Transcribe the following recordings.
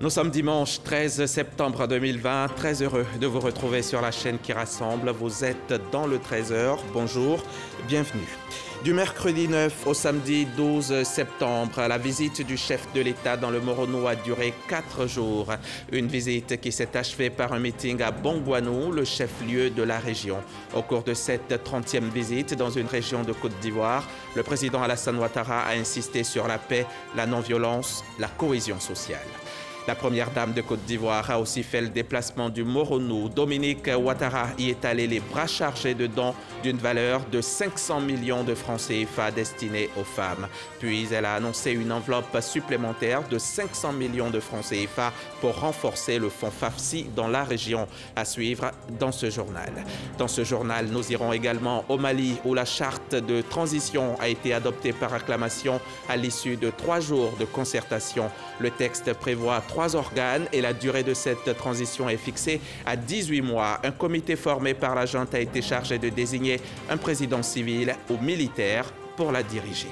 Nous sommes dimanche 13 septembre 2020. Très heureux de vous retrouver sur la chaîne qui rassemble. Vous êtes dans le 13h. Bonjour, bienvenue. Du mercredi 9 au samedi 12 septembre, la visite du chef de l'État dans le Morono a duré 4 jours. Une visite qui s'est achevée par un meeting à Bongouanou, le chef-lieu de la région. Au cours de cette 30e visite dans une région de Côte d'Ivoire, le président Alassane Ouattara a insisté sur la paix, la non-violence, la cohésion sociale. La première dame de Côte d'Ivoire a aussi fait le déplacement du Morono. Dominique Ouattara y est allé les bras chargés de dons d'une valeur de 500 millions de francs CFA destinés aux femmes. Puis elle a annoncé une enveloppe supplémentaire de 500 millions de francs CFA pour renforcer le fonds FAFSI dans la région. À suivre dans ce journal. Dans ce journal, nous irons également au Mali où la charte de transition a été adoptée par acclamation à l'issue de 3 jours de concertation. Le texte prévoit 3 organes et la durée de cette transition est fixée à 18 mois. Un comité formé par la junte a été chargé de désigner un président civil ou militaire pour la diriger.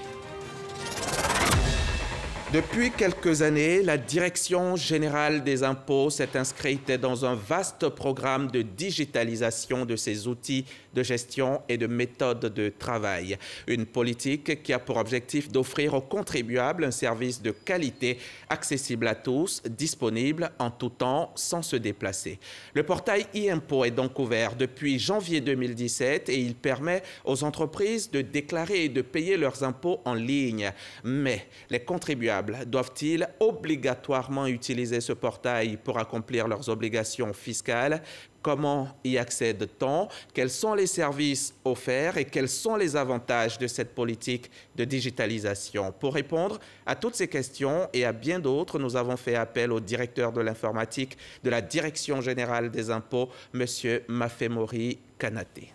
Depuis quelques années, la Direction générale des impôts s'est inscrite dans un vaste programme de digitalisation de ses outils de gestion et de méthodes de travail. Une politique qui a pour objectif d'offrir aux contribuables un service de qualité, accessible à tous, disponible en tout temps, sans se déplacer. Le portail e-impôt est donc ouvert depuis janvier 2017 et il permet aux entreprises de déclarer et de payer leurs impôts en ligne. Mais les contribuables doivent-ils obligatoirement utiliser ce portail pour accomplir leurs obligations fiscales? Comment y accède-t-on? Quels sont les services offerts et quels sont les avantages de cette politique de digitalisation? Pour répondre à toutes ces questions et à bien d'autres, nous avons fait appel au directeur de l'informatique de la Direction générale des impôts, M. Mafemori Kanaté.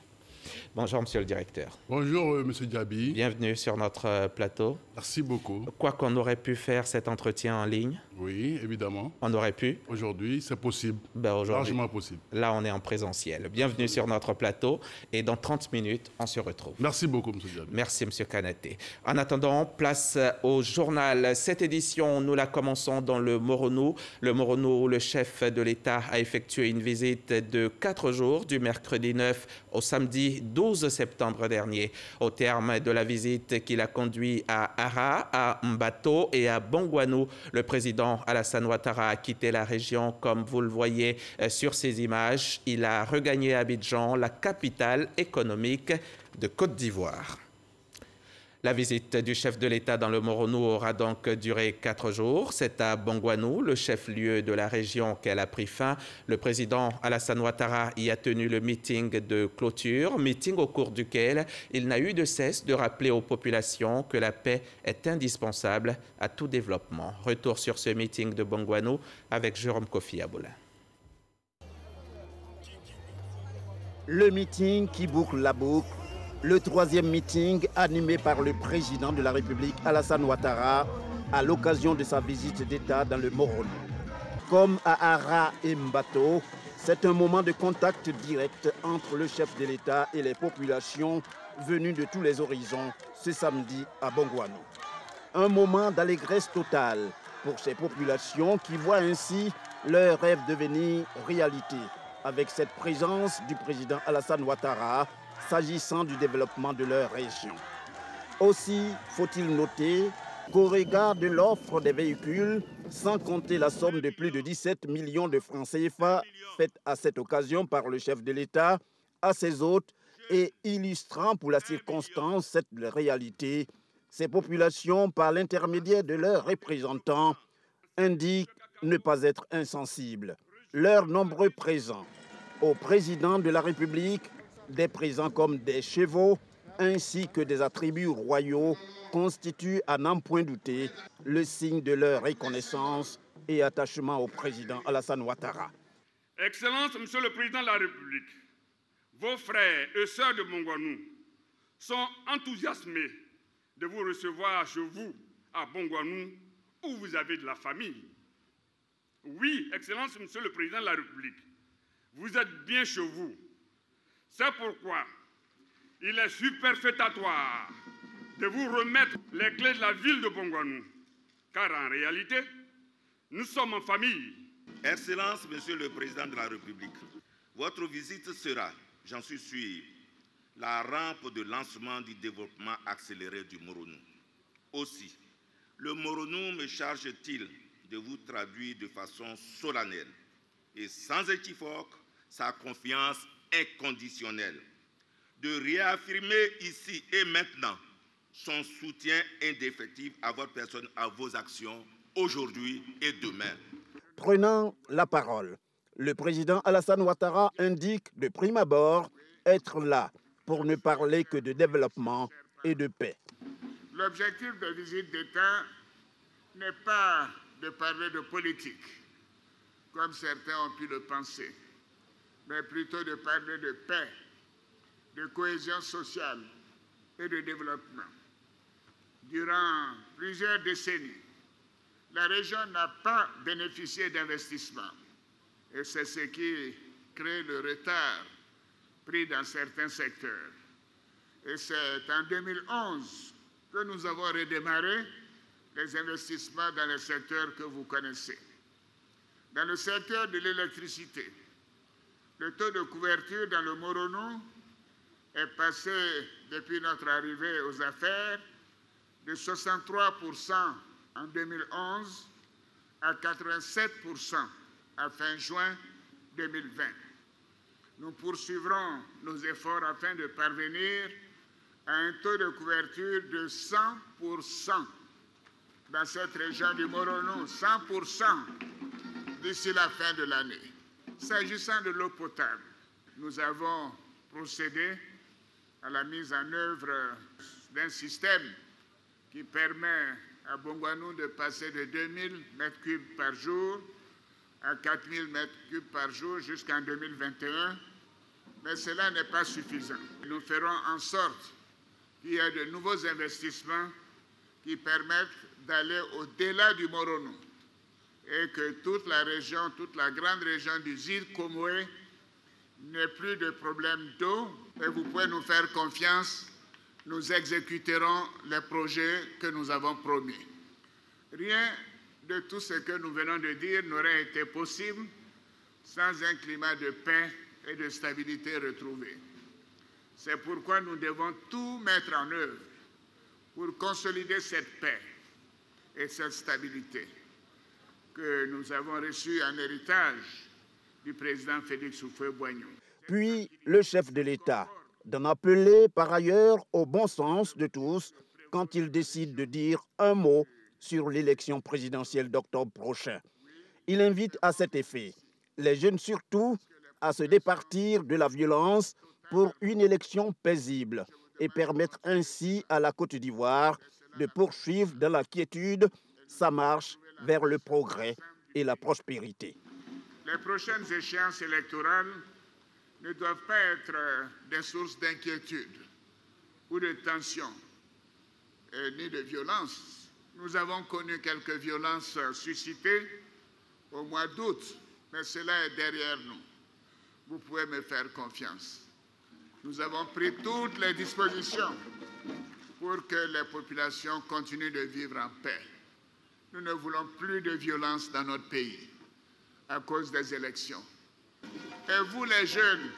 Bonjour, monsieur le directeur. Bonjour, monsieur Diaby. Bienvenue sur notre plateau. Merci beaucoup. Quoi qu'on aurait pu faire cet entretien en ligne? Oui, évidemment. On aurait pu? Aujourd'hui, c'est possible. Largement possible. Là, on est en présentiel. Bienvenue sur notre plateau et dans 30 minutes, on se retrouve. Merci beaucoup, monsieur Diaby. Merci, monsieur Kanaté. En attendant, place au journal. Cette édition, nous la commençons dans le Morono. Le Morono, où le chef de l'État a effectué une visite de 4 jours, du mercredi 9 au samedi 12 septembre dernier. Au terme de la visite qu'il a conduit à Ara, à Mbato et à Bongouanou, le président Alassane Ouattara a quitté la région, comme vous le voyez sur ces images. Il a regagné Abidjan, la capitale économique de Côte d'Ivoire. La visite du chef de l'État dans le Morono aura donc duré 4 jours. C'est à Bongouanou, le chef-lieu de la région, qu'elle a pris fin. Le président Alassane Ouattara y a tenu le meeting de clôture, meeting au cours duquel il n'a eu de cesse de rappeler aux populations que la paix est indispensable à tout développement. Retour sur ce meeting de Bongouanou avec Jérôme Kofi Aboula. Le meeting qui boucle la boucle. Le 3e meeting animé par le président de la République Alassane Ouattara à l'occasion de sa visite d'État dans le Morono. Comme à Ara et Mbato, c'est un moment de contact direct entre le chef de l'État et les populations venues de tous les horizons ce samedi à Bongouanou. Un moment d'allégresse totale pour ces populations qui voient ainsi leur rêve devenir réalité avec cette présence du président Alassane Ouattara s'agissant du développement de leur région. Aussi, faut-il noter qu'au regard de l'offre des véhicules, sans compter la somme de plus de 17 millions de francs CFA faite à cette occasion par le chef de l'État à ses hôtes et illustrant pour la circonstance cette réalité, ces populations, par l'intermédiaire de leurs représentants, indiquent ne pas être insensibles. Leurs nombreux présents au président de la République, des présents comme des chevaux ainsi que des attributs royaux constituent à n'en point douter le signe de leur reconnaissance et attachement au président Alassane Ouattara. Excellence, Monsieur le Président de la République, vos frères et sœurs de Bongouanou sont enthousiasmés de vous recevoir chez vous à Bongouanou où vous avez de la famille. Oui, Excellence, Monsieur le Président de la République, vous êtes bien chez vous. C'est pourquoi il est superfétatoire de vous remettre les clés de la ville de Bongouanou. Car en réalité, Nous sommes en famille. Excellence, Monsieur le Président de la République, votre visite sera, j'en suis sûr, la rampe de lancement du développement accéléré du Moronou. Aussi, le Moronou me charge-t-il de vous traduire de façon solennelle et sans équivoque sa confiance inconditionnelle, de réaffirmer ici et maintenant son soutien indéfectible à votre personne, à vos actions, aujourd'hui et demain. Prenant la parole, le président Alassane Ouattara indique de prime abord être là pour ne parler que de développement et de paix. L'objectif de visite d'État n'est pas de parler de politique, comme certains ont pu le penser, mais plutôt de parler de paix, de cohésion sociale et de développement. Durant plusieurs décennies, la région n'a pas bénéficié d'investissements et c'est ce qui crée le retard pris dans certains secteurs. Et c'est en 2011 que nous avons redémarré les investissements dans les secteurs que vous connaissez. Dans le secteur de l'électricité, le taux de couverture dans le Moronou est passé depuis notre arrivée aux affaires de 63% en 2011 à 87% à fin juin 2020. Nous poursuivrons nos efforts afin de parvenir à un taux de couverture de 100% dans cette région du Moronou, 100% d'ici la fin de l'année. S'agissant de l'eau potable, nous avons procédé à la mise en œuvre d'un système qui permet à Bongouanou de passer de 2000 m3 par jour à 4000 m3 par jour jusqu'en 2021, mais cela n'est pas suffisant. Nous ferons en sorte qu'il y ait de nouveaux investissements qui permettent d'aller au-delà du Moronou et que toute la région, toute la grande région du Zir-Komoé n'ait plus de problème d'eau. Et vous pouvez nous faire confiance, nous exécuterons les projets que nous avons promis. Rien de tout ce que nous venons de dire n'aurait été possible sans un climat de paix et de stabilité retrouvé. C'est pourquoi nous devons tout mettre en œuvre pour consolider cette paix et cette stabilité que nous avons reçue en héritage du président Félix Houphouët-Boigny. Puis le chef de l'État d'en appeler par ailleurs au bon sens de tous quand il décide de dire un mot sur l'élection présidentielle d'octobre prochain. Il invite à cet effet les jeunes surtout à se départir de la violence pour une élection paisible et permettre ainsi à la Côte d'Ivoire de poursuivre dans la quiétude sa marche vers le progrès et la prospérité. Les prochaines échéances électorales ne doivent pas être des sources d'inquiétude ou de tension, ni de violence. Nous avons connu quelques violences suscitées au mois d'août, mais cela est derrière nous. Vous pouvez me faire confiance. Nous avons pris toutes les dispositions pour que les populations continuent de vivre en paix. Nous ne voulons plus de violence dans notre pays à cause des élections. Et vous les jeunes,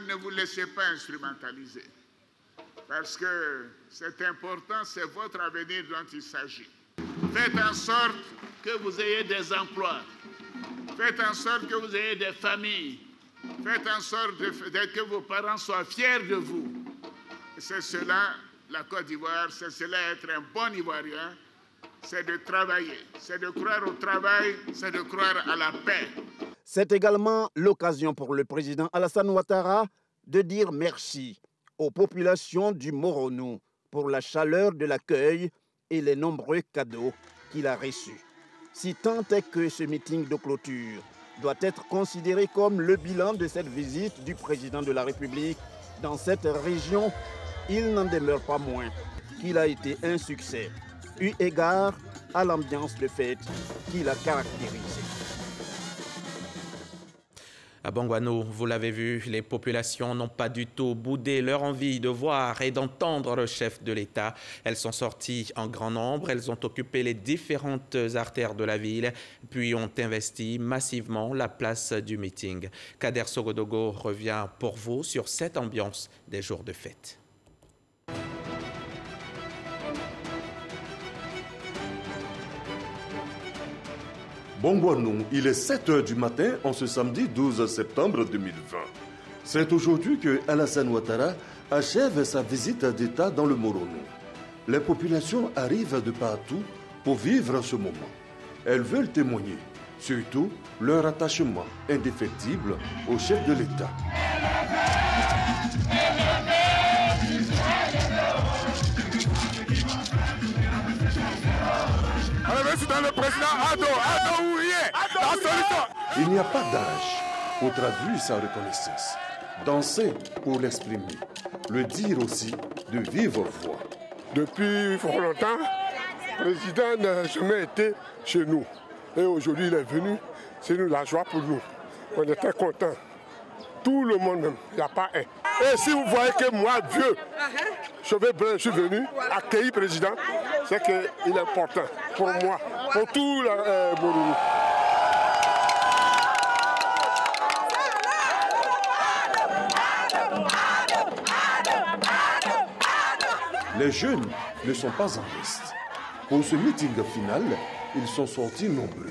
ne vous laissez pas instrumentaliser. Parce que c'est important, c'est votre avenir dont il s'agit. Faites en sorte que vous ayez des emplois. Faites en sorte que vous ayez des familles. Faites en sorte que vos parents soient fiers de vous. C'est cela, la Côte d'Ivoire, c'est cela être un bon Ivoirien. C'est de travailler, c'est de croire au travail, c'est de croire à la paix. C'est également l'occasion pour le président Alassane Ouattara de dire merci aux populations du Moronou pour la chaleur de l'accueil et les nombreux cadeaux qu'il a reçus. Si tant est que ce meeting de clôture doit être considéré comme le bilan de cette visite du président de la République dans cette région, il n'en demeure pas moins qu'il a été un succès, eu égard à l'ambiance de fête qui l'a caractérisé. À Bongouanou, vous l'avez vu, les populations n'ont pas du tout boudé leur envie de voir et d'entendre le chef de l'État. Elles sont sorties en grand nombre, elles ont occupé les différentes artères de la ville, puis ont investi massivement la place du meeting. Kader Sogodogo revient pour vous sur cette ambiance des jours de fête. Bongouanou, il est 7 h du matin en ce samedi 12 septembre 2020. C'est aujourd'hui que Alassane Ouattara achève sa visite d'État dans le Moronou. Les populations arrivent de partout pour vivre ce moment. Elles veulent témoigner, surtout leur attachement indéfectible au chef de l'État. Il n'y a pas d'âge pour traduire sa reconnaissance. Danser pour l'exprimer, le dire aussi de vive voix. Depuis fort longtemps, le président n'a jamais été chez nous. Et aujourd'hui, il est venu. C'est nous la joie pour nous. On est très contents. Tout le monde même, il n'y a pas un. Et si vous voyez que moi, vieux, cheveux blancs, je suis venu accueillir le président, c'est qu'il est important pour moi, pour tout le Moronou. Les jeunes ne sont pas en reste. Pour ce meeting final, ils sont sortis nombreux.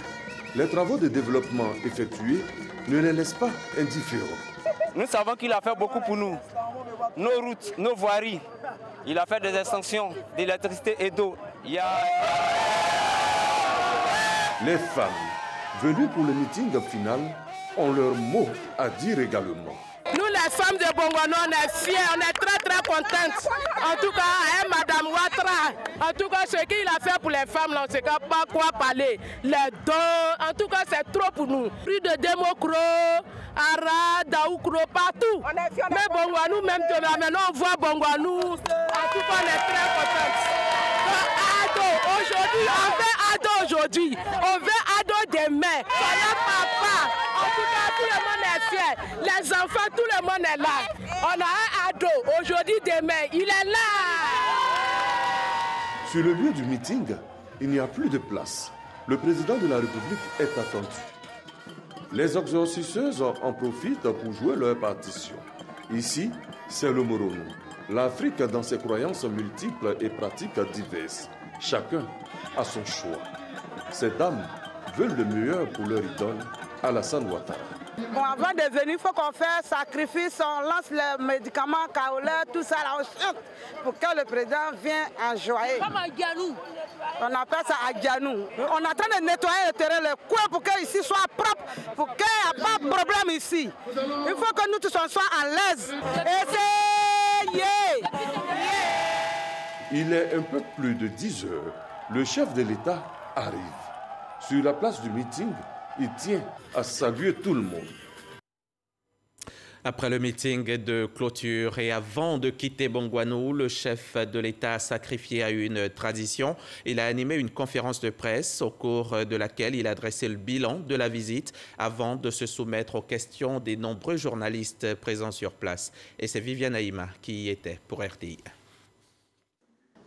Les travaux de développement effectués ne les laissent pas indifférents. Nous savons qu'il a fait beaucoup pour nous. Nos routes, nos voiries. Il a fait des extensions d'électricité et d'eau. Les femmes venues pour le meeting final ont leur mot à dire également. Nous, les femmes de Bongouanou, on est fiers, on est très très contentes. En tout cas, Madame Ouattara, en tout cas, ce qu'il a fait pour les femmes, là, on ne sait pas quoi parler. Les dons, en tout cas, c'est trop pour nous. Plus de Démocro, Ara, Daoukro, partout. Mais Bongouanou, même demain, maintenant on voit Bongouanou. En tout cas, on est très contentes. Ado, aujourd'hui, on veut Ado aujourd'hui. On veut Ado demain. Voilà papa. En tout cas, tout le monde est fier. Les enfants, tout le monde est là. On a un Ado aujourd'hui, demain. Il est là. Sur le lieu du meeting, il n'y a plus de place. Le président de la République est attendu. Les exorcisseuses en profitent pour jouer leur partition. Ici, c'est le Moronou. L'Afrique dans ses croyances multiples et pratiques diverses. Chacun a son choix. Ces dames veulent le meilleur pour leur idole, Alassane Ouattara. Bon, avant de venir, il faut qu'on fasse sacrifice, on lance les médicaments kaolaires, tout ça, là, on chante pour que le président vienne enjoyer. Comme à Dianou. On appelle ça à Dianou. On est en train de nettoyer le terrain, le coin, pour qu'ici soit propre, pour qu'il n'y ait pas de problème ici. Il faut que nous tous soyons à l'aise. Essayez! Il est un peu plus de 10 heures. Le chef de l'État arrive. Sur la place du meeting, il tient à saluer tout le monde. Après le meeting de clôture et avant de quitter Bongouanou, le chef de l'État a sacrifié à une tradition. Il a animé une conférence de presse au cours de laquelle il a dressé le bilan de la visite avant de se soumettre aux questions des nombreux journalistes présents sur place. Et c'est Viviane Aïma qui y était pour RTI.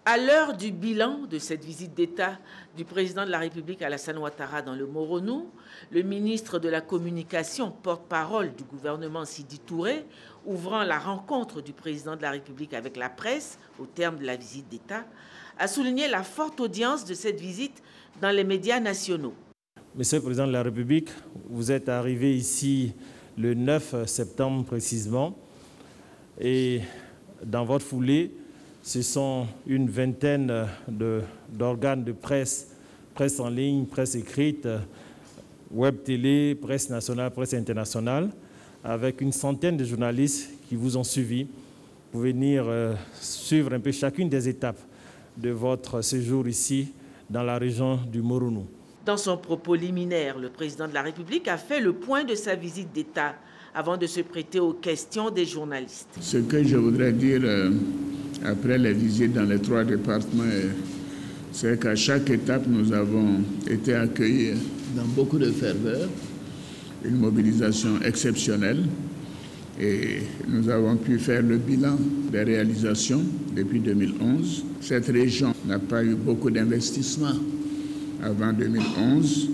À l'heure du bilan de cette visite d'État du président de la République Alassane Ouattara dans le Moronou, le ministre de la Communication, porte-parole du gouvernement Sidi Touré, ouvrant la rencontre du président de la République avec la presse au terme de la visite d'État, a souligné la forte audience de cette visite dans les médias nationaux. Monsieur le président de la République, vous êtes arrivé ici le 9 septembre précisément et dans votre foulée, ce sont une vingtaine d'organes de presse en ligne, presse écrite, web télé, presse nationale, presse internationale, avec une centaine de journalistes qui vous ont suivi pour venir suivre un peu chacune des étapes de votre séjour ici dans la région du Moronou. Dans son propos liminaire, le président de la République a fait le point de sa visite d'État avant de se prêter aux questions des journalistes. Ce que je voudrais dire après les visites dans les 3 départements, c'est qu'à chaque étape, nous avons été accueillis dans beaucoup de ferveur. une mobilisation exceptionnelle et nous avons pu faire le bilan des réalisations depuis 2011. Cette région n'a pas eu beaucoup d'investissements avant 2011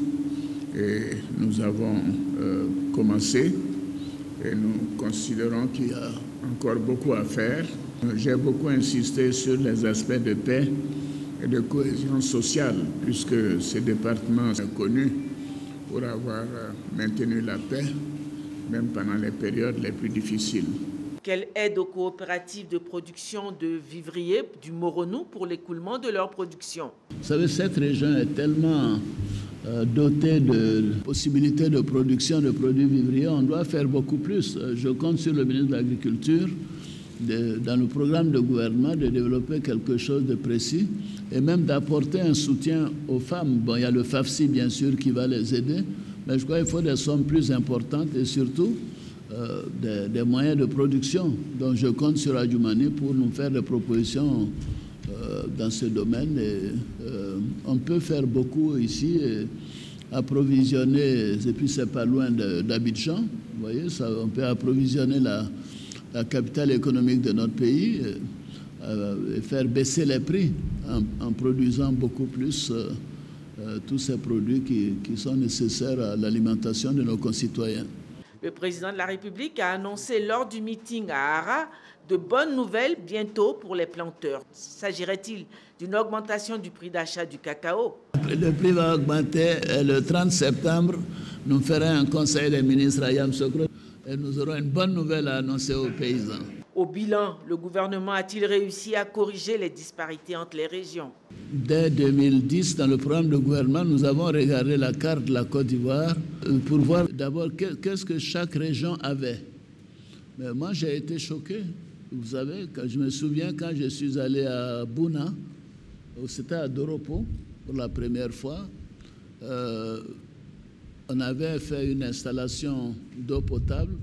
et nous avons commencé et nous considérons qu'il y a encore beaucoup à faire. J'ai beaucoup insisté sur les aspects de paix et de cohésion sociale puisque ces départements sont connus pour avoir maintenu la paix même pendant les périodes les plus difficiles. Quelle aide aux coopératives de production de vivriers du Moronou pour l'écoulement de leur production? Vous savez, cette région est tellement dotée de possibilités de production de produits vivriers, on doit faire beaucoup plus. Je compte sur le ministre de l'Agriculture, dans le programme de gouvernement, de développer quelque chose de précis et même d'apporter un soutien aux femmes. Bon, il y a le FAFSI, bien sûr, qui va les aider, mais je crois qu'il faut des sommes plus importantes et surtout des moyens de production. Donc je compte sur Adjoumani pour nous faire des propositions dans ce domaine. Et, on peut faire beaucoup ici, et approvisionner, et puis c'est pas loin d'Abidjan, vous voyez, ça, on peut approvisionner la capitale économique de notre pays et faire baisser les prix en produisant beaucoup plus tous ces produits qui sont nécessaires à l'alimentation de nos concitoyens. Le président de la République a annoncé lors du meeting à Ara de bonnes nouvelles bientôt pour les planteurs. S'agirait-il d'une augmentation du prix d'achat du cacao? Le prix va augmenter. Le 30 septembre, nous ferons un conseil des ministres à Yamoussoukro et nous aurons une bonne nouvelle à annoncer aux paysans. Au bilan, le gouvernement a-t-il réussi à corriger les disparités entre les régions? Dès 2010, dans le programme de gouvernement, nous avons regardé la carte de la Côte d'Ivoire pour voir d'abord qu'est-ce que chaque région avait. Mais moi, j'ai été choqué. Vous savez, je me souviens quand je suis allé à Bouna, c'était à Doropo pour la première fois, on avait fait une installation d'eau potable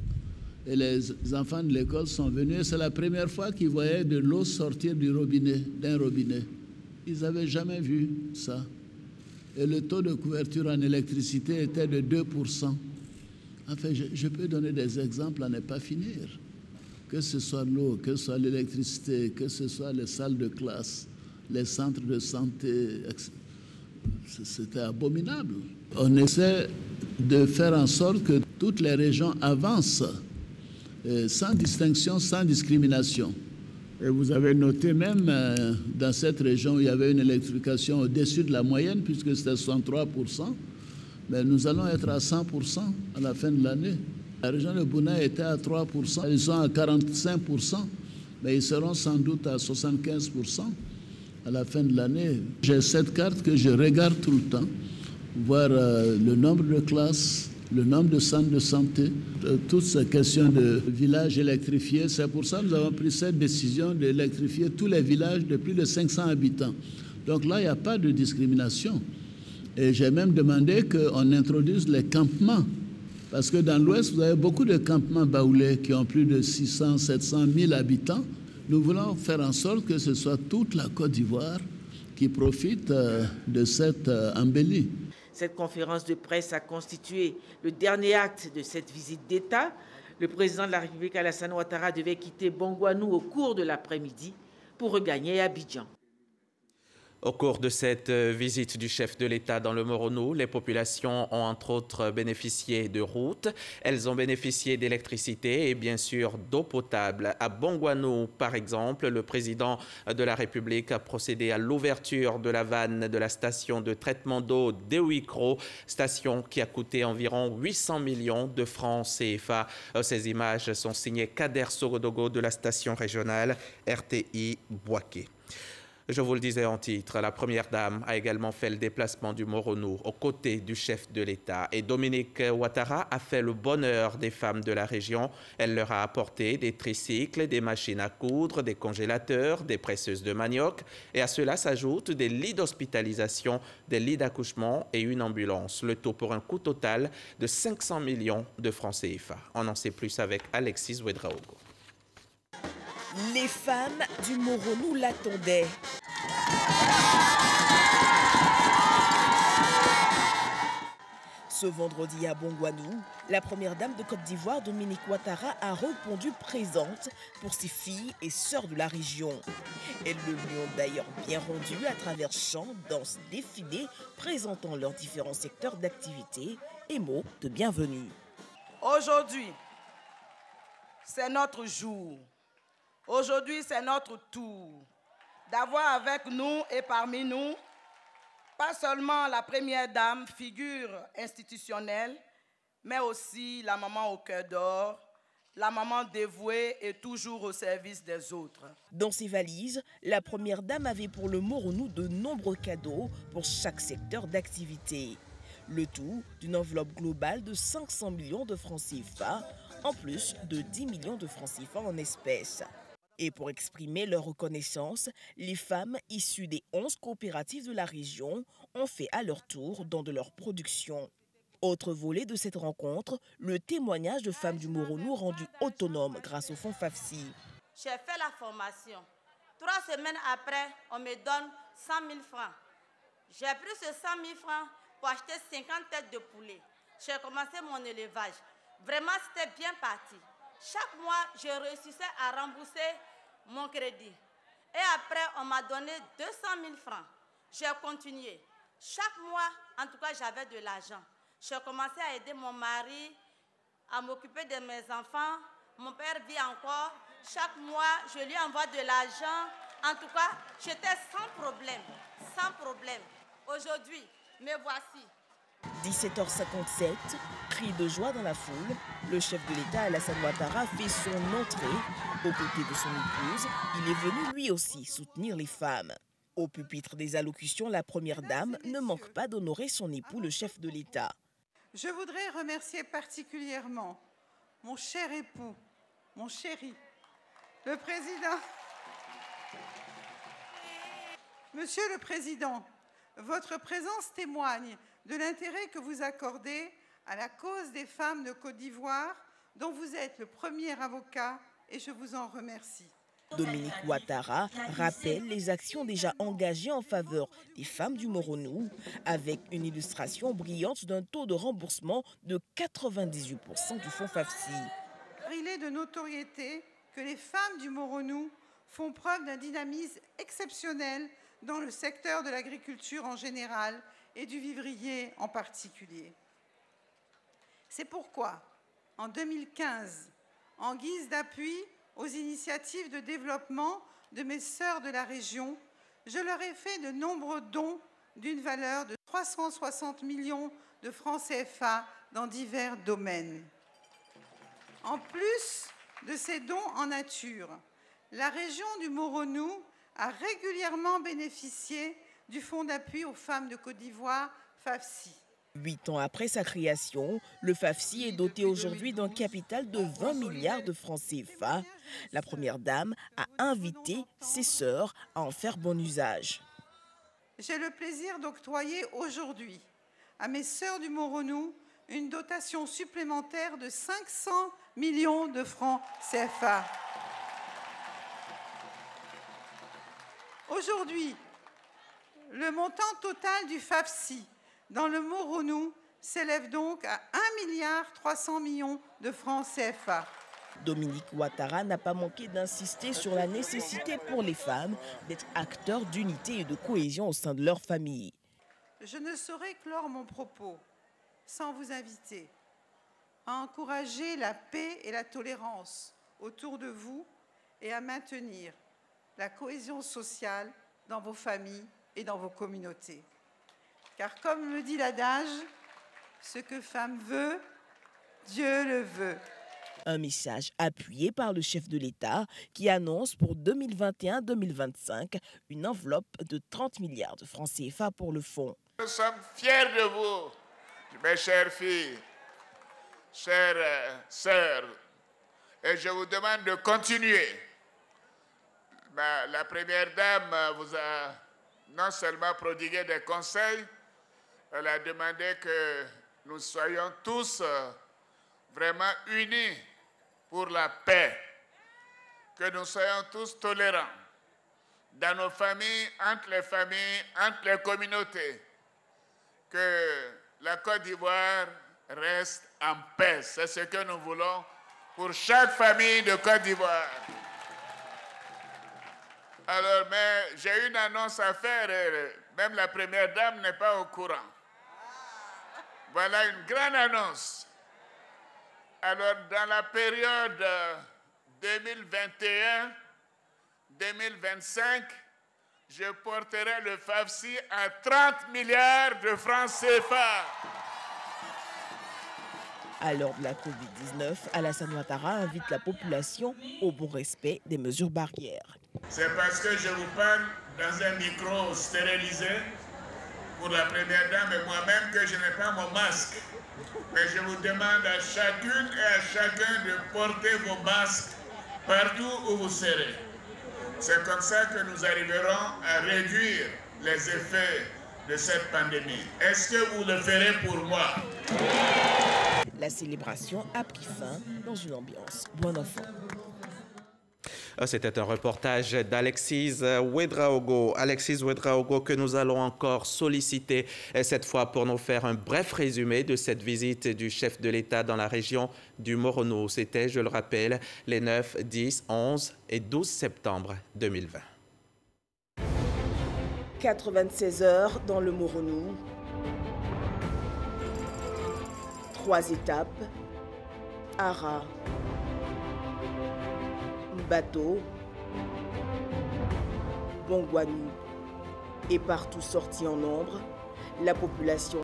et les enfants de l'école sont venus. C'est la première fois qu'ils voyaient de l'eau sortir du robinet, d'un robinet. Ils n'avaient jamais vu ça. Et le taux de couverture en électricité était de 2%. Enfin, je peux donner des exemples à ne pas finir. Que ce soit l'eau, que ce soit l'électricité, que ce soit les salles de classe, les centres de santé, c'était abominable. On essaie de faire en sorte que toutes les régions avancent sans distinction, sans discrimination. Et vous avez noté même dans cette région où il y avait une électrification au-dessus de la moyenne, puisque c'était 63%, mais nous allons être à 100% à la fin de l'année. La région de Bouna était à 3%, ils sont à 45%, mais ils seront sans doute à 75% à la fin de l'année. J'ai cette carte que je regarde tout le temps, voir le nombre de classes, le nombre de centres de santé, toutes ces questions de villages électrifiés. C'est pour ça que nous avons pris cette décision d'électrifier tous les villages de plus de 500 habitants. Donc là, il n'y a pas de discrimination. Et j'ai même demandé qu'on introduise les campements. Parce que dans l'Ouest, vous avez beaucoup de campements baoulés qui ont plus de 600, 700 000 habitants. Nous voulons faire en sorte que ce soit toute la Côte d'Ivoire qui profite de cette embellie. Cette conférence de presse a constitué le dernier acte de cette visite d'État. Le président de la République, Alassane Ouattara, devait quitter Bongouanou au cours de l'après-midi pour regagner Abidjan. Au cours de cette visite du chef de l'État dans le Moronou, les populations ont entre autres bénéficié de routes, elles ont bénéficié d'électricité et bien sûr d'eau potable. À Bongouanou, par exemple, le président de la République a procédé à l'ouverture de la vanne de la station de traitement d'eau d'Ewikro, station qui a coûté environ 800 millions de francs CFA. Ces images sont signées Kader Sogodogo de la station régionale RTI Boaké. Je vous le disais en titre, la Première Dame a également fait le déplacement du Moronou aux côtés du chef de l'État. Et Dominique Ouattara a fait le bonheur des femmes de la région. Elle leur a apporté des tricycles, des machines à coudre, des congélateurs, des presseuses de manioc. Et à cela s'ajoutent des lits d'hospitalisation, des lits d'accouchement et une ambulance. Le tout pour un coût total de 500 millions de francs CFA. On en sait plus avec Alexis Ouedraogo. Les femmes du Moronou l'attendaient. Ce vendredi à Bongouanou, la première dame de Côte d'Ivoire, Dominique Ouattara, a répondu présente pour ses filles et sœurs de la région. Elles le lui ont d'ailleurs bien rendu à travers chants, danses, défilés, présentant leurs différents secteurs d'activité et mots de bienvenue. Aujourd'hui, c'est notre jour. Aujourd'hui, c'est notre tour d'avoir avec nous et parmi nous pas seulement la première dame, figure institutionnelle, mais aussi la maman au cœur d'or, la maman dévouée et toujours au service des autres. Dans ses valises, la première dame avait pour le Moronou de nombreux cadeaux pour chaque secteur d'activité. Le tout d'une enveloppe globale de 500 millions de francs CFA, en plus de 10 millions de francs CFA en espèces. Et pour exprimer leur reconnaissance, les femmes issues des 11 coopératives de la région ont fait à leur tour don de leur production. Autre volet de cette rencontre, le témoignage de femmes du Moronou rendues autonomes grâce au fonds FAFSI. J'ai fait la formation. 3 semaines après, on me donne 100 000 francs. J'ai pris ce 100 000 francs pour acheter 50 têtes de poulet. J'ai commencé mon élevage. Vraiment, c'était bien parti. Chaque mois, je réussissais à rembourser mon crédit. Et après, on m'a donné 200 000 francs. J'ai continué. Chaque mois, en tout cas, j'avais de l'argent. J'ai commencé à aider mon mari, à m'occuper de mes enfants. Mon père vit encore. Chaque mois, je lui envoie de l'argent. En tout cas, j'étais sans problème. Sans problème. Aujourd'hui, me voici. 17h57, cri de joie dans la foule. Le chef de l'État, Alassane Ouattara, fait son entrée. Aux côtés de son épouse, il est venu lui aussi soutenir les femmes. Au pupitre des allocutions, la première dame ne manque pas d'honorer son époux, le chef de l'État. Je voudrais remercier particulièrement mon cher époux, mon chéri, le président. Monsieur le Président, votre présence témoigne de l'intérêt que vous accordez à la cause des femmes de Côte d'Ivoire, dont vous êtes le premier avocat, et je vous en remercie. Dominique Ouattara rappelle les actions déjà engagées en faveur des femmes du Moronou, avec une illustration brillante d'un taux de remboursement de 98% du fonds FAFSI. Il est de notoriété que les femmes du Moronou font preuve d'un dynamisme exceptionnel dans le secteur de l'agriculture en général et du vivrier en particulier. C'est pourquoi, en 2015, en guise d'appui aux initiatives de développement de mes sœurs de la région, je leur ai fait de nombreux dons d'une valeur de 360 millions de francs CFA dans divers domaines. En plus de ces dons en nature, la région du Moronou a régulièrement bénéficié du Fonds d'appui aux femmes de Côte d'Ivoire, FAFSI. 8 ans après sa création, le FAFSI est doté aujourd'hui d'un capital de 20 milliards de francs CFA. La première dame a invité ses sœurs à en faire bon usage. J'ai le plaisir d'octroyer aujourd'hui à mes sœurs du Moronou une dotation supplémentaire de 500 millions de francs CFA. Aujourd'hui, le montant total du FAFSI dans le Moronou s'élève donc à 1,3 milliard de francs CFA. Dominique Ouattara n'a pas manqué d'insister sur la nécessité pour les femmes d'être acteurs d'unité et de cohésion au sein de leur famille. Je ne saurais clore mon propos sans vous inviter à encourager la paix et la tolérance autour de vous et à maintenir la cohésion sociale dans vos familles et dans vos communautés. Car comme le dit l'adage, ce que femme veut, Dieu le veut. Un message appuyé par le chef de l'État qui annonce pour 2021-2025 une enveloppe de 30 milliards de francs CFA pour le fonds. Nous sommes fiers de vous, mes chères filles, chères sœurs, et je vous demande de continuer. La première dame vous a non seulement prodigué des conseils, elle a demandé que nous soyons tous vraiment unis pour la paix, que nous soyons tous tolérants dans nos familles, entre les communautés, que la Côte d'Ivoire reste en paix. C'est ce que nous voulons pour chaque famille de Côte d'Ivoire. Alors, mais j'ai une annonce à faire, même la première dame n'est pas au courant. Voilà une grande annonce. Alors, dans la période 2021-2025, je porterai le FAFSI à 30 milliards de francs CFA. À l'heure de la Covid-19, Alassane Ouattara invite la population au bon respect des mesures barrières. C'est parce que je vous parle dans un micro stérilisé pour la première dame et moi-même que je n'ai pas mon masque. Mais je vous demande à chacune et à chacun de porter vos masques partout où vous serez. C'est comme ça que nous arriverons à réduire les effets de cette pandémie. Est-ce que vous le ferez pour moi? La célébration a pris fin dans une ambiance bon enfant. C'était un reportage d'Alexis Ouedraogo. Alexis Ouedraogo que nous allons encore solliciter cette fois pour nous faire un bref résumé de cette visite du chef de l'État dans la région du Moronou. C'était, je le rappelle, les 9, 10, 11 et 12 septembre 2020. 96 heures dans le Moronou. 3 étapes. Ara. Bateau, Bongwanou, et partout sorti en nombre, la population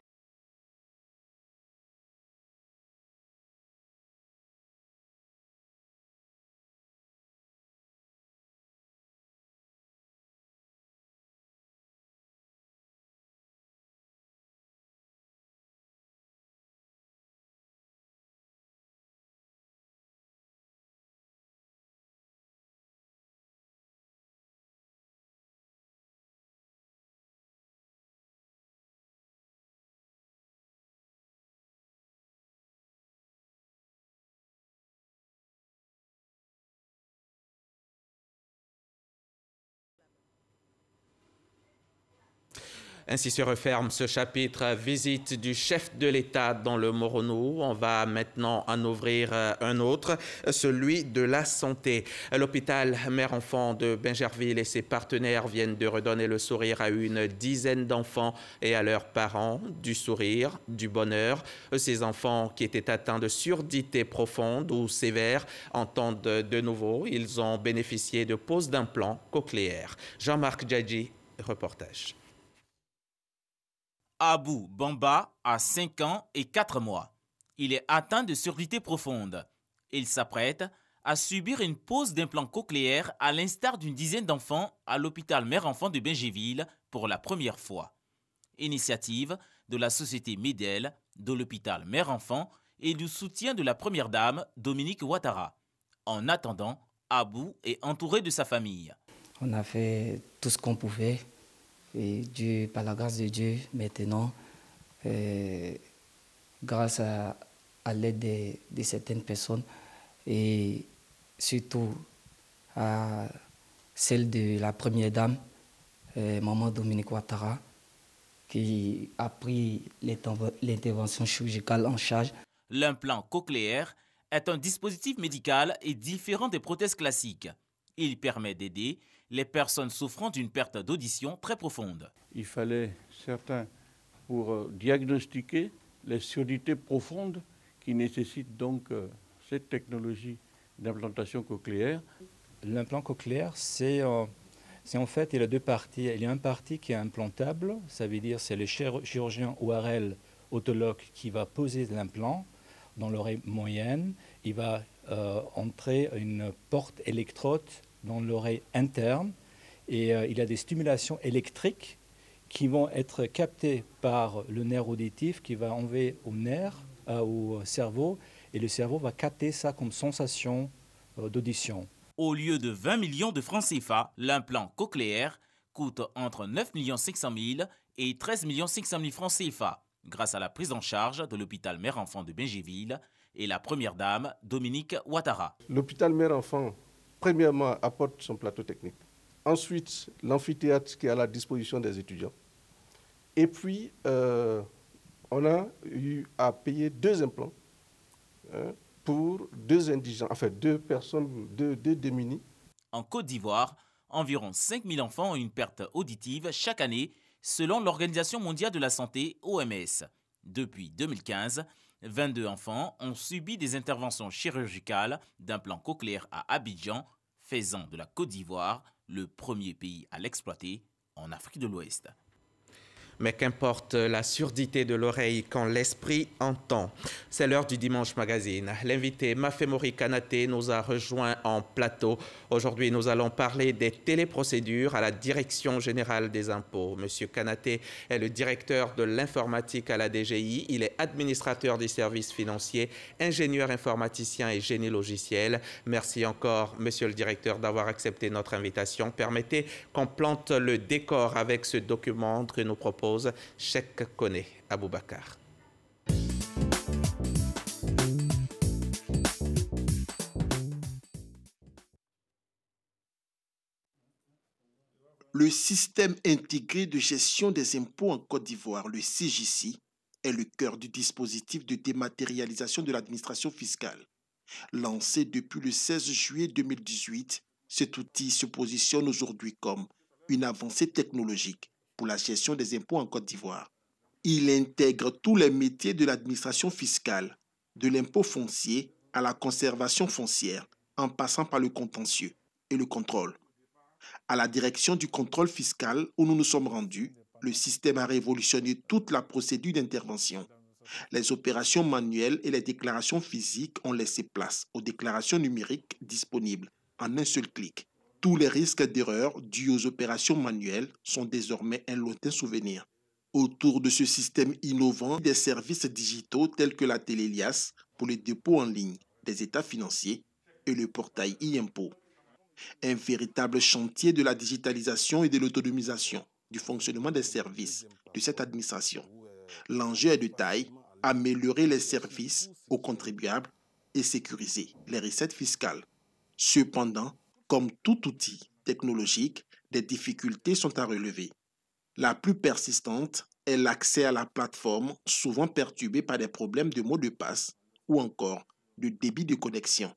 Ainsi se referme ce chapitre visite du chef de l'État dans le Moronou. On va maintenant en ouvrir un autre, celui de la santé. L'hôpital Mère-Enfant de Bingerville et ses partenaires viennent de redonner le sourire à une dizaine d'enfants et à leurs parents. Du sourire, du bonheur. Ces enfants qui étaient atteints de surdité profonde ou sévère entendent de nouveau. Ils ont bénéficié de poses d'implants cochléaires. Jean-Marc Djadji, reportage. Abou Bamba a 5 ans et 4 mois. Il est atteint de surdité profonde. Il s'apprête à subir une pose d'implant cochléaire à l'instar d'une dizaine d'enfants à l'hôpital Mère-Enfant de Bingerville pour la première fois. Initiative de la société Medel, de l'hôpital Mère-Enfant et du soutien de la première dame Dominique Ouattara. En attendant, Abou est entouré de sa famille. On a fait tout ce qu'on pouvait. Et Dieu, par la grâce de Dieu, maintenant, grâce à l'aide de certaines personnes et surtout à celle de la première dame, maman Dominique Ouattara, qui a pris l'intervention chirurgicale en charge. L'implant cochléaire est un dispositif médical et différent des prothèses classiques. Il permet d'aider les personnes souffrant d'une perte d'audition très profonde. Il fallait certains pour diagnostiquer les surdités profondes qui nécessitent donc cette technologie d'implantation cochléaire. L'implant cochléaire, c'est en fait, il y a deux parties. Il y a une partie qui est implantable, ça veut dire c'est le chirurgien ORL otologue qui va poser l'implant dans l'oreille moyenne. Il va entrer une porte électrode dans l'oreille interne et il y a des stimulations électriques qui vont être captées par le nerf auditif qui va envoyer au nerf, au cerveau, et le cerveau va capter ça comme sensation d'audition. Au lieu de 20 millions de francs CFA, l'implant cochléaire coûte entre 9 500 000 et 13 500 000 francs CFA grâce à la prise en charge de l'hôpital Mère-Enfant de Bingerville et la première dame Dominique Ouattara. L'hôpital Mère-Enfant, premièrement, apporte son plateau technique. Ensuite, l'amphithéâtre qui est à la disposition des étudiants. Et puis, on a eu à payer 2 implants pour 2 indigents, enfin 2 personnes, 2 démunis. En Côte d'Ivoire, environ 5 000 enfants ont une perte auditive chaque année, selon l'Organisation mondiale de la santé, OMS. Depuis 2015, 22 enfants ont subi des interventions chirurgicales d'implants cochléaires à Abidjan, faisant de la Côte d'Ivoire le premier pays à l'exploiter en Afrique de l'Ouest. Mais qu'importe la surdité de l'oreille quand l'esprit entend. C'est l'heure du Dimanche Magazine. L'invité Mafemori Kanaté nous a rejoint en plateau. Aujourd'hui, nous allons parler des téléprocédures à la Direction générale des impôts. Monsieur Kanaté est le directeur de l'informatique à la DGI. Il est administrateur des services financiers, ingénieur informaticien et génie logiciel. Merci encore, monsieur le directeur, d'avoir accepté notre invitation. Permettez qu'on plante le décor avec ce document que nous proposons Cheikh Koné Aboubakar. Le système intégré de gestion des impôts en Côte d'Ivoire, le CGC, est le cœur du dispositif de dématérialisation de l'administration fiscale. Lancé depuis le 16 juillet 2018, cet outil se positionne aujourd'hui comme une avancée technologique pour la gestion des impôts en Côte d'Ivoire. Il intègre tous les métiers de l'administration fiscale, de l'impôt foncier à la conservation foncière, en passant par le contentieux et le contrôle. À la direction du contrôle fiscal où nous nous sommes rendus, le système a révolutionné toute la procédure d'intervention. Les opérations manuelles et les déclarations physiques ont laissé place aux déclarations numériques disponibles en un seul clic. Tous les risques d'erreur dus aux opérations manuelles sont désormais un lointain souvenir. Autour de ce système innovant, des services digitaux tels que la Télélias pour le dépôt en ligne des états financiers et le portail e-impôt. Un véritable chantier de la digitalisation et de l'autonomisation du fonctionnement des services de cette administration. L'enjeu est de taille, améliorer les services aux contribuables et sécuriser les recettes fiscales. Cependant, comme tout outil technologique, des difficultés sont à relever. La plus persistante est l'accès à la plateforme, souvent perturbé par des problèmes de mots de passe ou encore de débit de connexion.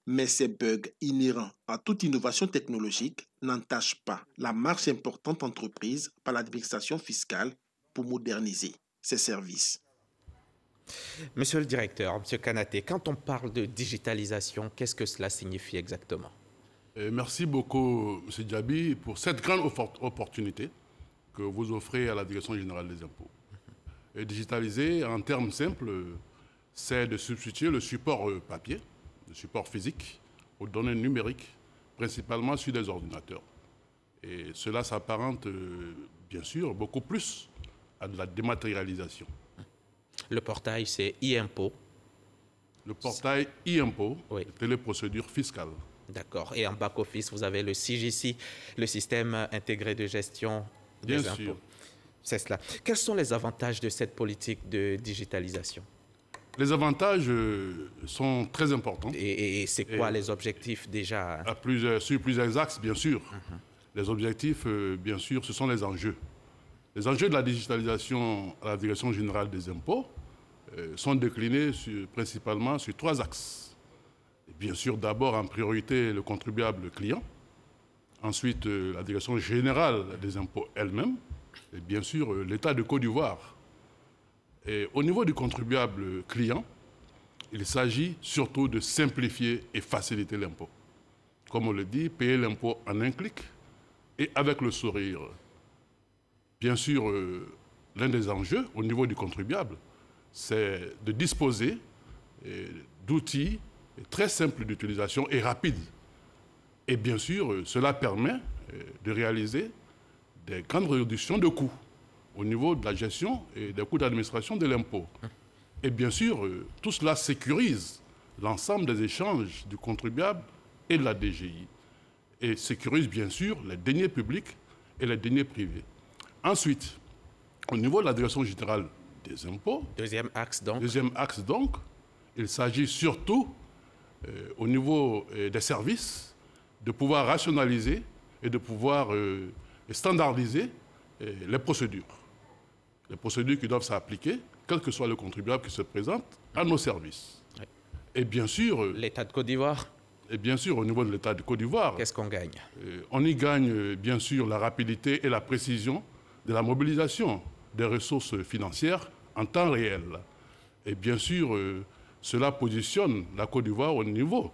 Mais ces bugs inhérents à toute innovation technologique n'entachent pas la marche importante entreprise par l'administration fiscale pour moderniser ses services. Monsieur le directeur, monsieur Kanaté, quand on parle de digitalisation, qu'est-ce que cela signifie exactement? Merci beaucoup, M. Djabi, pour cette grande opportunité que vous offrez à la Direction générale des impôts. Et digitaliser, en termes simples, c'est de substituer le support papier, le support physique, aux données numériques, principalement sur des ordinateurs. Et cela s'apparente, bien sûr, beaucoup plus à de la dématérialisation. Le portail, c'est e-impôt. Le portail e-impôt, oui. Téléprocédure fiscale. D'accord. Et en back-office, vous avez le CGC, le système intégré de gestion des impôts. Bien sûr. C'est cela. Quels sont les avantages de cette politique de digitalisation? Les avantages sont très importants. Et c'est quoi les objectifs déjà? Sur plusieurs axes, bien sûr. Les objectifs, bien sûr, ce sont les enjeux. Les enjeux de la digitalisation à la Direction générale des impôts sont déclinés principalement sur 3 axes. Bien sûr, d'abord, en priorité, le contribuable client. Ensuite, la Direction générale des impôts elle-même. Et bien sûr, l'État de Côte d'Ivoire. Et au niveau du contribuable client, il s'agit surtout de simplifier et faciliter l'impôt. Comme on le dit, payer l'impôt en un clic et avec le sourire. Bien sûr, l'un des enjeux au niveau du contribuable, c'est de disposer d'outils très simples d'utilisation et rapides. Et bien sûr, cela permet de réaliser des grandes réductions de coûts au niveau de la gestion et des coûts d'administration de l'impôt. Et bien sûr, tout cela sécurise l'ensemble des échanges du contribuable et de la DGI. Et sécurise bien sûr les deniers publics et les deniers privés. Ensuite, au niveau de la Direction générale des impôts, deuxième axe donc, il s'agit surtout, au niveau des services, de pouvoir rationaliser et de pouvoir standardiser les procédures. Les procédures qui doivent s'appliquer quel que soit le contribuable qui se présente, à nos services. Oui. Et bien sûr... L'État de Côte d'Ivoire. Et bien sûr, au niveau de l'État de Côte d'Ivoire... Qu'est-ce qu'on gagne? On y gagne, bien sûr, la rapidité et la précision de la mobilisation des ressources financières en temps réel. Et bien sûr, cela positionne la Côte d'Ivoire au niveau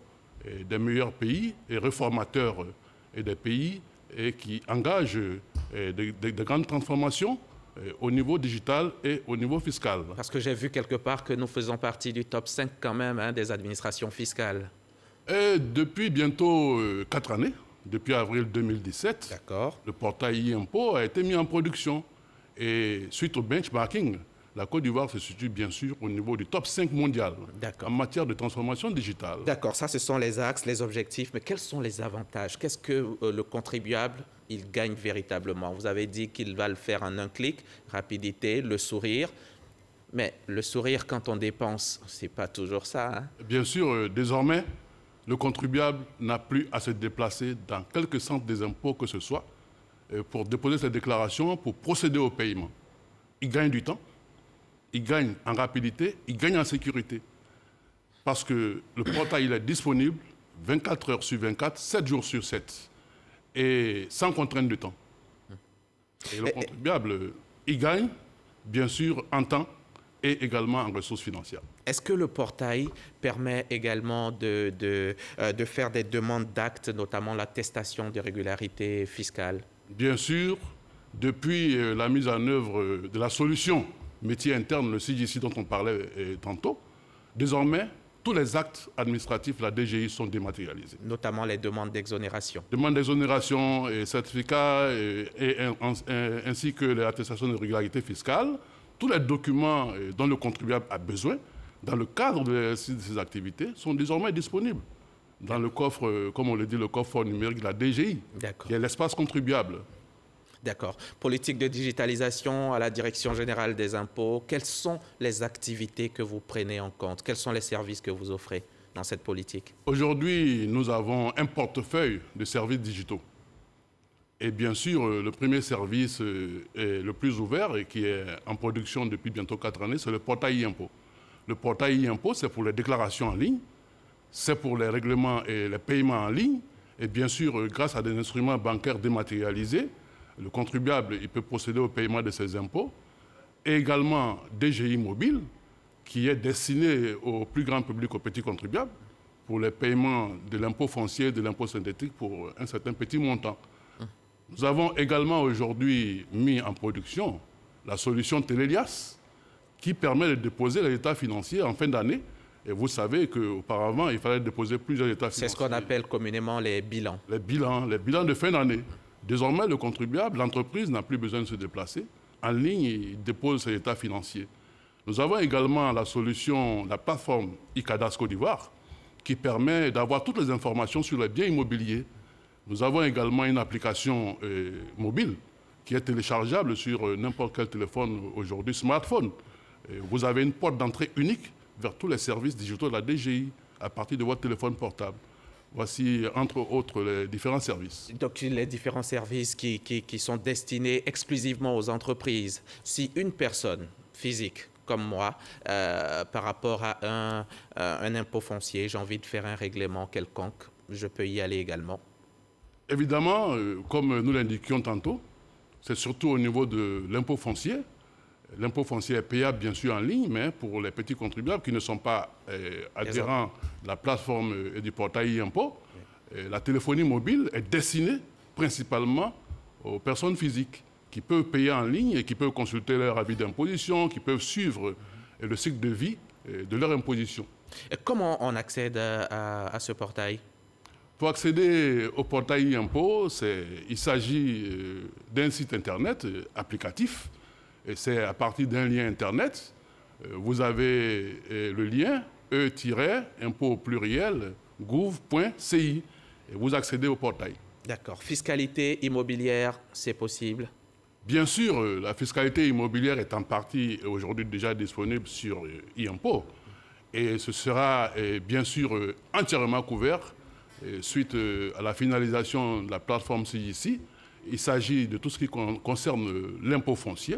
des meilleurs pays et réformateurs et des pays qui engagent de grandes transformations au niveau digital et au niveau fiscal. Parce que j'ai vu quelque part que nous faisons partie du top 5 quand même des administrations fiscales. Et depuis bientôt 4 années, depuis avril 2017, le portail e-impôt a été mis en production. Et suite au benchmarking, la Côte d'Ivoire se situe bien sûr au niveau du top 5 mondial en matière de transformation digitale. D'accord, ça ce sont les axes, les objectifs, mais quels sont les avantages? Qu'est-ce que le contribuable il gagne véritablement? Vous avez dit qu'il va le faire en un clic, rapidité, le sourire. Mais le sourire quand on dépense, c'est pas toujours ça. Hein? Bien sûr, désormais, le contribuable n'a plus à se déplacer dans quelque centre des impôts que ce soit pour déposer ses déclarations, pour procéder au paiement. Il gagne du temps, il gagne en rapidité, il gagne en sécurité. Parce que le portail il est disponible 24 heures sur 24, 7 jours sur 7, et sans contrainte de temps. Et le contribuable, il gagne, bien sûr, en temps et également en ressources financières. Est-ce que le portail permet également de faire des demandes d'actes, notamment l'attestation de régularité fiscale? Bien sûr, depuis la mise en œuvre de la solution métier interne, le CJC dont on parlait tantôt, désormais, tous les actes administratifs de la DGI sont dématérialisés. Notamment les demandes d'exonération. Demandes d'exonération et certificats, ainsi que les attestations de régularité fiscale. Tous les documents dont le contribuable a besoin, dans le cadre de ces activités, sont désormais disponibles dans le coffre, comme on le dit, le coffre numérique de la DGI, qui est l'espace contribuable. D'accord. Politique de digitalisation à la Direction générale des impôts, quelles sont les activités que vous prenez en compte? Quels sont les services que vous offrez dans cette politique? Aujourd'hui, nous avons un portefeuille de services digitaux. Et bien sûr, le premier service est le plus ouvert et qui est en production depuis bientôt 4 années, c'est le portail e-impôt. Le portail e-impôt, c'est pour les déclarations en ligne, c'est pour les règlements et les paiements en ligne. Et bien sûr, grâce à des instruments bancaires dématérialisés, le contribuable il peut procéder au paiement de ses impôts. Et également DGI Mobile, qui est destiné au plus grand public, aux petits contribuables, pour les paiements de l'impôt foncier, de l'impôt synthétique pour un certain petit montant. Nous avons également aujourd'hui mis en production la solution Télélias, qui permet de déposer les états financiers en fin d'année. Et vous savez qu'auparavant, il fallait déposer plusieurs états financiers. C'est ce qu'on appelle communément les bilans. Les bilans de fin d'année. Désormais, le contribuable, l'entreprise n'a plus besoin de se déplacer. En ligne, il dépose ses états financiers. Nous avons également la solution, la plateforme ICADAS Côte d'Ivoire, qui permet d'avoir toutes les informations sur les biens immobiliers. Nous avons également une application mobile qui est téléchargeable sur n'importe quel téléphone aujourd'hui, smartphone. Vous avez une porte d'entrée unique vers tous les services digitaux de la DGI à partir de votre téléphone portable. Voici, entre autres, les différents services. Donc, les différents services qui sont destinés exclusivement aux entreprises. Si une personne physique, comme moi, par rapport à un impôt foncier, j'ai envie de faire un règlement quelconque, je peux y aller également? Évidemment, comme nous l'indiquions tantôt, c'est surtout au niveau de l'impôt foncier. L'impôt foncier est payable bien sûr en ligne, mais pour les petits contribuables qui ne sont pas adhérents de la plateforme et du portail e-impôt, la téléphonie mobile est destinée principalement aux personnes physiques qui peuvent payer en ligne et qui peuvent consulter leur avis d'imposition, qui peuvent suivre le cycle de vie de leur imposition. Et comment on accède à ce portail? Pour accéder au portail e-impôt, il s'agit d'un site internet applicatif. Et c'est à partir d'un lien internet. Vous avez le lien e-impôt au pluriel gouv.ci et vous accédez au portail. D'accord. Fiscalité immobilière, c'est possible? Bien sûr, la fiscalité immobilière est en partie aujourd'hui déjà disponible sur e-impôt. Et ce sera bien sûr entièrement couvert suite à la finalisation de la plateforme CJC. Il s'agit de tout ce qui concerne l'impôt foncier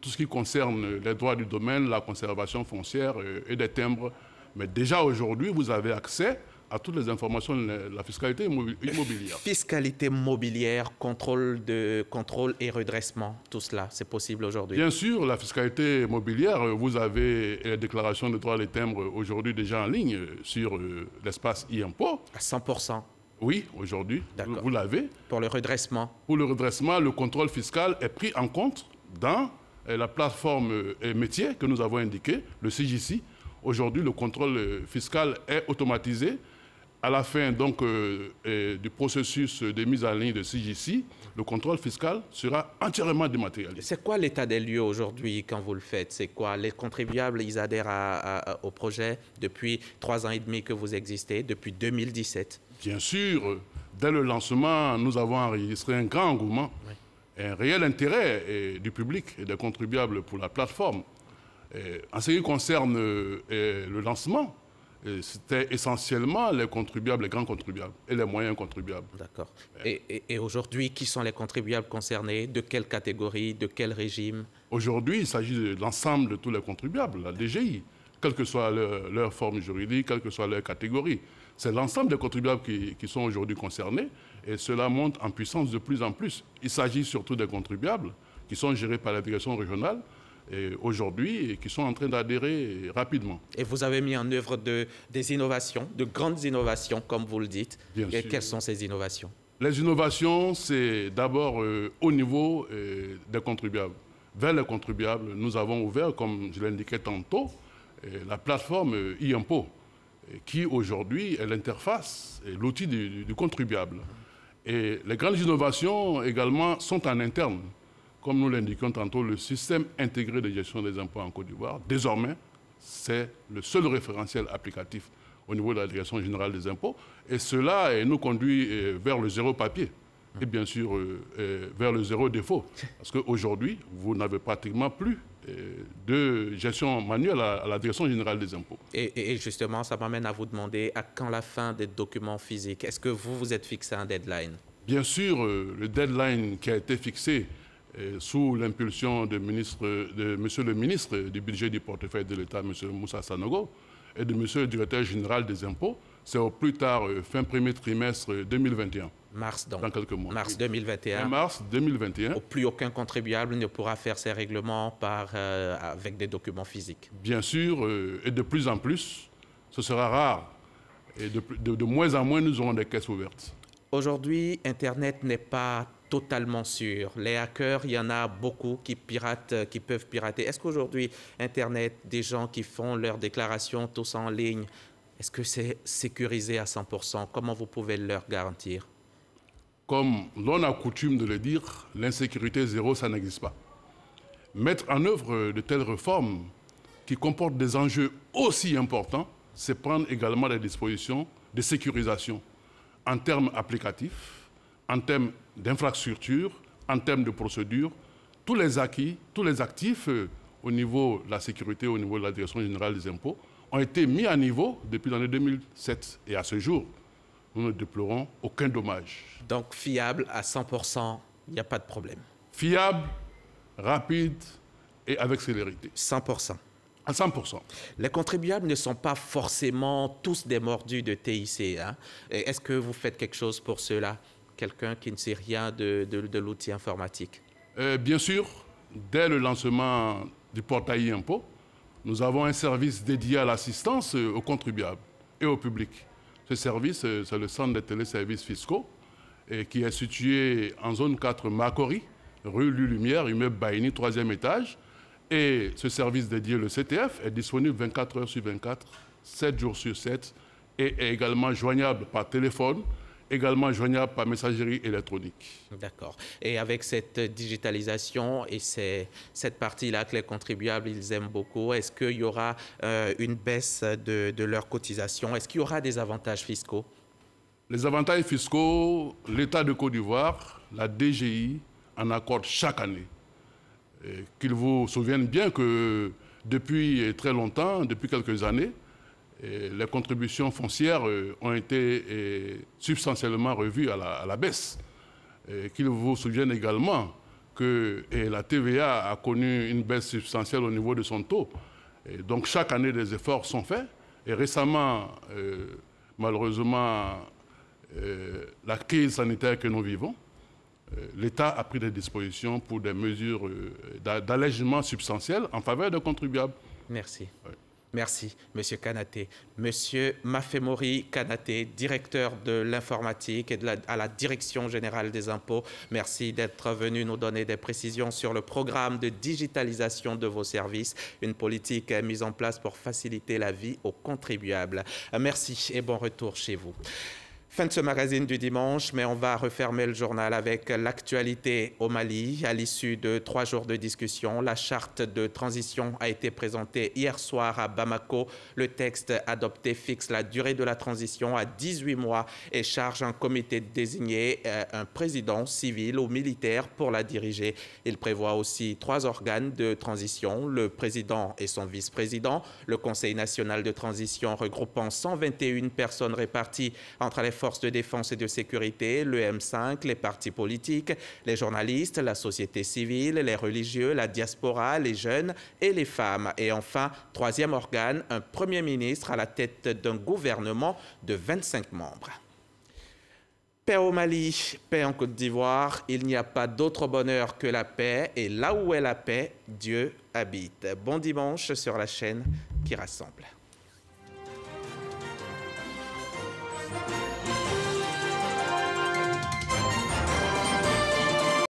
tout ce qui concerne les droits du domaine, la conservation foncière et des timbres. Mais déjà aujourd'hui, vous avez accès à toutes les informations de la fiscalité immobilière. Fiscalité mobilière, contrôle et redressement, tout cela, c'est possible aujourd'hui? Bien sûr, la fiscalité mobilière, vous avez les déclarations de droits des timbres aujourd'hui déjà en ligne sur l'espace e-impôt. À 100%? Oui, aujourd'hui, vous l'avez. Pour le redressement? Pour le redressement, le contrôle fiscal est pris en compte dans la plateforme métier que nous avons indiquée, le CJC. Aujourd'hui, le contrôle fiscal est automatisé. À la fin donc, du processus de mise en ligne de CJC, le contrôle fiscal sera entièrement dématérialisé. C'est quoi l'état des lieux aujourd'hui quand vous le faites? C'est quoi? Les contribuables, ils adhèrent au projet depuis 3 ans et demi que vous existez, depuis 2017? Bien sûr, dès le lancement, nous avons enregistré un grand engouement, un réel intérêt du public et des contribuables pour la plateforme. En ce qui concerne le lancement, c'était essentiellement les contribuables, les grands contribuables et les moyens contribuables. D'accord. Et aujourd'hui, qui sont les contribuables concernés? De quelle catégorie? De quel régime? Aujourd'hui, il s'agit de l'ensemble de tous les contribuables, la DGI, quelle que soit leur forme juridique, quelle que soit leur catégorie. C'est l'ensemble des contribuables qui sont aujourd'hui concernés et cela monte en puissance de plus en plus. Il s'agit surtout des contribuables qui sont gérés par la direction régionale aujourd'hui et qui sont en train d'adhérer rapidement. Et vous avez mis en œuvre des innovations, de grandes innovations, comme vous le dites. Bien sûr. Quelles sont ces innovations? Les innovations, c'est d'abord au niveau des contribuables. Vers les contribuables, nous avons ouvert, comme je l'indiquais tantôt, la plateforme e-impôt, qui aujourd'hui est l'interface et l'outil du contribuable. Et les grandes innovations également sont en interne. Comme nous l'indiquions tantôt, le système intégré de gestion des impôts en Côte d'Ivoire, désormais, c'est le seul référentiel applicatif au niveau de la Direction générale des impôts. Et cela nous conduit vers le zéro papier et bien sûr vers le zéro défaut. Parce qu'aujourd'hui, vous n'avez pratiquement plus de gestion manuelle à la Direction générale des impôts. Et justement, ça m'amène à vous demander à quand la fin des documents physiques? Est-ce que vous vous êtes fixé un deadline? Bien sûr, le deadline qui a été fixé sous l'impulsion de monsieur le ministre du budget du portefeuille de l'État, M. Moussa Sanogo, et de monsieur le directeur général des impôts, c'est au plus tard fin premier trimestre 2021. Mars donc. Dans quelques mois. Mars 2021. Mars 2021. Plus aucun contribuable ne pourra faire ses règlements avec des documents physiques. Bien sûr, et de plus en plus, ce sera rare. Et de moins en moins, nous aurons des caisses ouvertes. Aujourd'hui, Internet n'est pas totalement sûr. Les hackers, il y en a beaucoup qui peuvent pirater. Est-ce qu'aujourd'hui, Internet, des gens qui font leurs déclarations tous en ligne, est-ce que c'est sécurisé à 100%? Comment vous pouvez leur garantir? Comme l'on a coutume de le dire, l'insécurité zéro, ça n'existe pas. Mettre en œuvre de telles réformes qui comportent des enjeux aussi importants, c'est prendre également des dispositions de sécurisation en termes applicatifs, en termes d'infrastructures, en termes de procédures. Tous les acquis, tous les actifs au niveau de la sécurité, au niveau de la Direction générale des impôts, ont été mis à niveau depuis l'année 2007. Et à ce jour, nous ne déplorons aucun dommage. Donc fiable à 100%, il n'y a pas de problème. Fiable, rapide et avec célérité. 100%. À 100%. Les contribuables ne sont pas forcément tous des mordus de TIC. Hein? Est-ce que vous faites quelque chose pour cela? Quelqu'un qui ne sait rien de l'outil informatique? Bien sûr, dès le lancement du portail e-impôt, nous avons un service dédié à l'assistance aux contribuables et au public. Ce service, c'est le centre des téléservices fiscaux qui est situé en zone 4 Makori, rue Lumière, immeuble Baïni, 3e étage. Et ce service dédié, le CTF, est disponible 24 heures sur 24, 7 jours sur 7, et est également joignable par téléphone, également joignable par messagerie électronique. D'accord. Et avec cette digitalisation et cette partie-là que les contribuables, ils aiment beaucoup, est-ce qu'il y aura une baisse de leur cotisation? Est-ce qu'il y aura des avantages fiscaux? Les avantages fiscaux, l'État de Côte d'Ivoire, la DGI, en accorde chaque année. Qu'ils vous souviennent bien que depuis très longtemps, depuis quelques années, les contributions foncières ont été substantiellement revues à la baisse. Qu'ils vous souviennent également que la TVA a connu une baisse substantielle au niveau de son taux. Et donc chaque année, des efforts sont faits. Et récemment, malheureusement, la crise sanitaire que nous vivons, l'État a pris des dispositions pour des mesures d'allègement substantiel en faveur des contribuables. Merci. Oui. Merci, Monsieur Kanaté. Monsieur Mafemori Kanaté, directeur de l'informatique et à la Direction générale des impôts, merci d'être venu nous donner des précisions sur le programme de digitalisation de vos services, une politique mise en place pour faciliter la vie aux contribuables. Merci et bon retour chez vous. Fin de ce magazine du dimanche, mais on va refermer le journal avec l'actualité au Mali. À l'issue de 3 jours de discussion, la charte de transition a été présentée hier soir à Bamako. Le texte adopté fixe la durée de la transition à 18 mois et charge un comité de désigner un président civil ou militaire pour la diriger. Il prévoit aussi 3 organes de transition, le président et son vice-président, le Conseil national de transition regroupant 121 personnes réparties entre les forces de défense et de sécurité, le M5, les partis politiques, les journalistes, la société civile, les religieux, la diaspora, les jeunes et les femmes. Et enfin, 3e organe, un Premier ministre à la tête d'un gouvernement de 25 membres. Paix au Mali, paix en Côte d'Ivoire, il n'y a pas d'autre bonheur que la paix, et là où est la paix, Dieu habite. Bon dimanche sur la chaîne qui rassemble.